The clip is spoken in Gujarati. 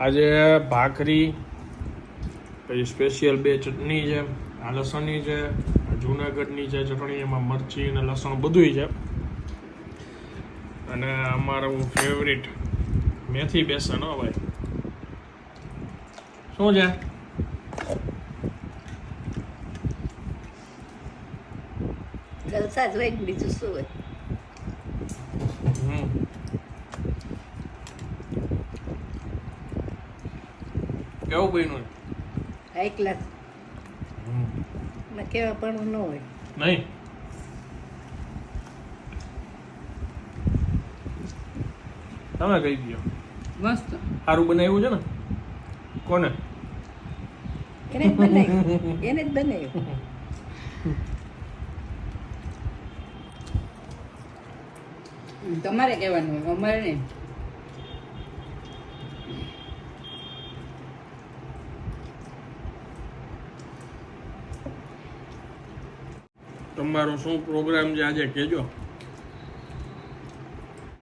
આજે ભાખરી પછી સ્પેશિયલ 2 ચટણી છે, આ લસણની છે, આ જૂનાગઢની છે ચટણી, એમાં મરચી અને લસણ બધુંય છે, અને અમારું ફેવરિટ મેથી બેસન. હો ભાઈ, શું છે? જલસા જ હોય ને, બીજું શું હોય? કેવું બન્યું? હાઈ ક્લાસ માં કેવા પણ ન હોય. નહીં, તમે કહી દો. મસ્ત. સારું બનાવ્યું છે ને? કોને? એને જ બનાવ્યું, એને જ બનાવ્યું. તમારે કહેવાનું, અમારે નહીં. તમારો શું પ્રોગ્રામ છે આજે કહેજો.